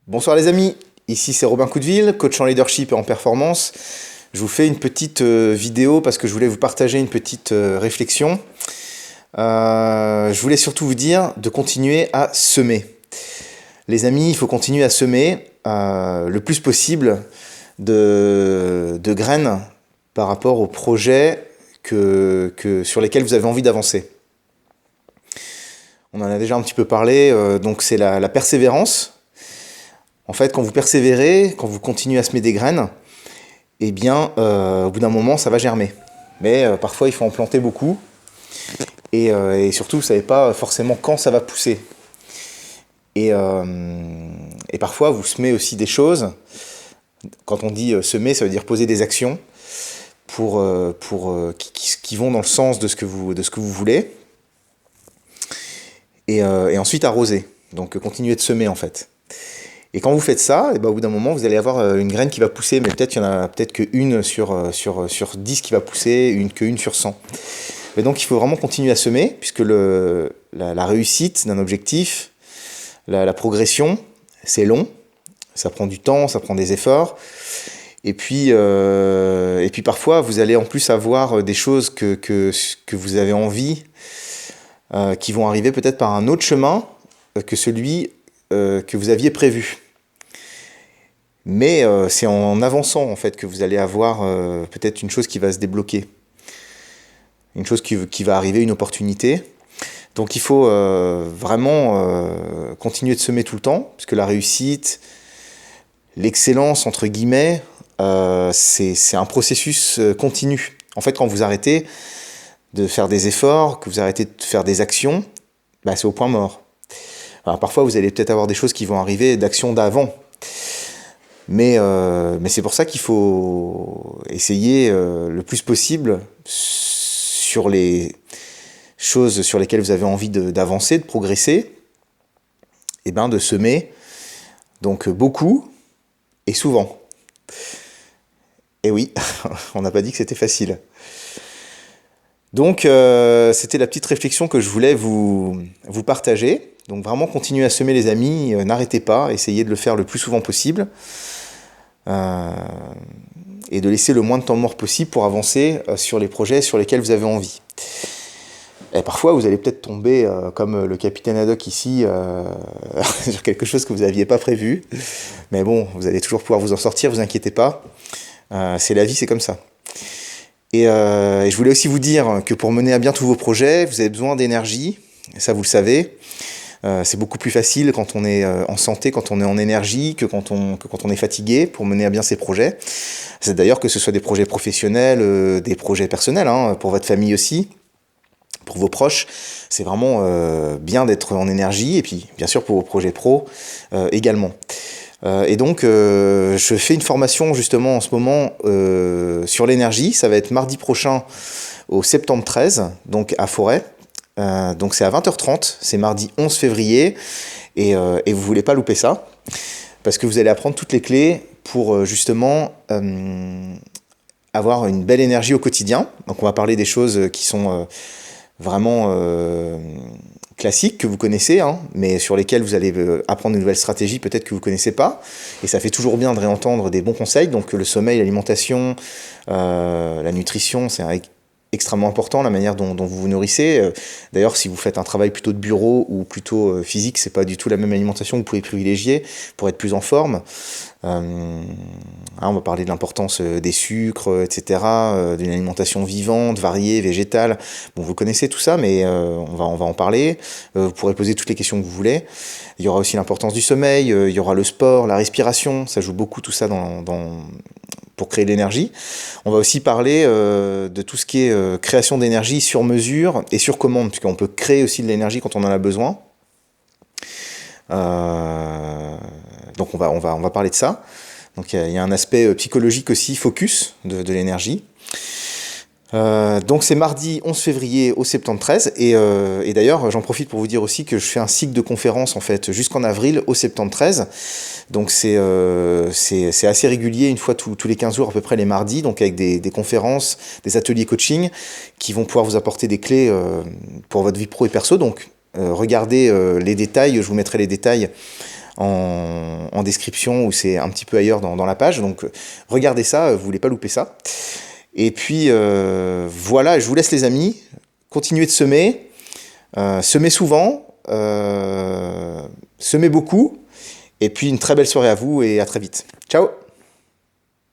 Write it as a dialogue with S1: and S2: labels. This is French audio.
S1: Bonsoir les amis, ici c'est Robin Coudeville, coach en leadership et en performance. Je vous fais une petite vidéo parce que je voulais vous partager une petite réflexion. Je voulais surtout vous dire de continuer à semer. Les amis, il faut continuer à semer le plus possible de graines par rapport aux projets sur lesquels vous avez envie d'avancer. On en a déjà un petit peu parlé, donc c'est la persévérance. En fait, quand vous persévérez, quand vous continuez à semer des graines, eh bien, au bout d'un moment, ça va germer. Mais parfois, il faut en planter beaucoup. Et surtout, vous ne savez pas forcément quand ça va pousser. Et parfois, vous semez aussi des choses. Quand on dit semer, ça veut dire poser des actions qui vont dans le sens de ce que vous voulez. Et ensuite, arroser. Donc, continuer de semer, en fait. Et quand vous faites ça, et ben au bout d'un moment, vous allez avoir une graine qui va pousser, mais peut-être qu'il y en a peut-être qu'une sur 10 qui va pousser, qu'une sur 100. Et donc il faut vraiment continuer à semer, puisque la réussite d'un objectif, la progression, c'est long, ça prend du temps, ça prend des efforts. Et puis parfois, vous allez en plus avoir des choses que vous avez envie, qui vont arriver peut-être par un autre chemin que celui que vous aviez prévu. Mais c'est en avançant en fait que vous allez avoir peut-être une chose qui va se débloquer, une chose qui va arriver, une opportunité. Donc il faut vraiment continuer de semer tout le temps, parce que la réussite, l'excellence entre guillemets, c'est un processus continu. En fait, quand vous arrêtez de faire des efforts, que vous arrêtez de faire des actions, bah, c'est au point mort. Alors, parfois, vous allez peut-être avoir des choses qui vont arriver d'actions d'avant. Mais c'est pour ça qu'il faut essayer le plus possible sur les choses sur lesquelles vous avez envie d'avancer, de progresser, et ben de semer donc beaucoup et souvent. Et oui, on n'a pas dit que c'était facile. Donc c'était la petite réflexion que je voulais vous partager. Donc vraiment continuez à semer les amis, n'arrêtez pas, essayez de le faire le plus souvent possible. Et de laisser le moins de temps mort possible pour avancer sur les projets sur lesquels vous avez envie. Et parfois, vous allez peut-être tomber, comme le capitaine Haddock ici, sur quelque chose que vous n'aviez pas prévu. Mais bon, vous allez toujours pouvoir vous en sortir, vous inquiétez pas. C'est la vie, c'est comme ça. Et je voulais aussi vous dire que pour mener à bien tous vos projets, vous avez besoin d'énergie. Ça, vous le savez. C'est beaucoup plus facile quand on est en santé, quand on est en énergie, que quand on est fatigué pour mener à bien ses projets. C'est d'ailleurs que ce soit des projets professionnels, des projets personnels, hein, pour votre famille aussi, pour vos proches. C'est vraiment bien d'être en énergie, et puis bien sûr pour vos projets pro également. Et donc je fais une formation justement en ce moment sur l'énergie. Ça va être mardi prochain au Septembre 13, donc à Forêt. Donc c'est à 20h30, c'est mardi 11 février, et vous voulez pas louper ça, parce que vous allez apprendre toutes les clés pour justement avoir une belle énergie au quotidien. Donc on va parler des choses qui sont vraiment classiques, que vous connaissez, hein, mais sur lesquelles vous allez apprendre une nouvelle stratégie peut-être que vous connaissez pas, et ça fait toujours bien de réentendre des bons conseils. Donc le sommeil, l'alimentation, la nutrition, c'est extrêmement important, la manière dont vous vous nourrissez. D'ailleurs, si vous faites un travail plutôt de bureau ou plutôt physique, c'est pas du tout la même alimentation que vous pouvez privilégier pour être plus en forme. On va parler de l'importance des sucres, etc., d'une alimentation vivante, variée, végétale. Bon, vous connaissez tout ça, mais on va en parler. Vous pourrez poser toutes les questions que vous voulez. Il y aura aussi l'importance du sommeil, il y aura le sport, la respiration, ça joue beaucoup tout ça pour créer de l'énergie. On va aussi parler de tout ce qui est création d'énergie sur mesure et sur commande, puisqu'on peut créer aussi de l'énergie quand on en a besoin. Donc on va parler de ça. Donc il y a un aspect psychologique aussi, focus de l'énergie. Donc c'est mardi 11 février au Septembre 13, et d'ailleurs j'en profite pour vous dire aussi que je fais un cycle de conférences en fait jusqu'en avril au Septembre 13. Donc c'est assez régulier, une fois tous les 15 jours à peu près les mardis, donc avec des conférences, des ateliers coaching qui vont pouvoir vous apporter des clés pour votre vie pro et perso. Donc regardez les détails, je vous mettrai les détails en en description ou c'est un petit peu ailleurs dans la page. Donc regardez ça, vous voulez pas louper ça. Et puis voilà, je vous laisse les amis. Continuez de semer. Semez souvent. Semez beaucoup. Et puis une très belle soirée à vous et à très vite. Ciao!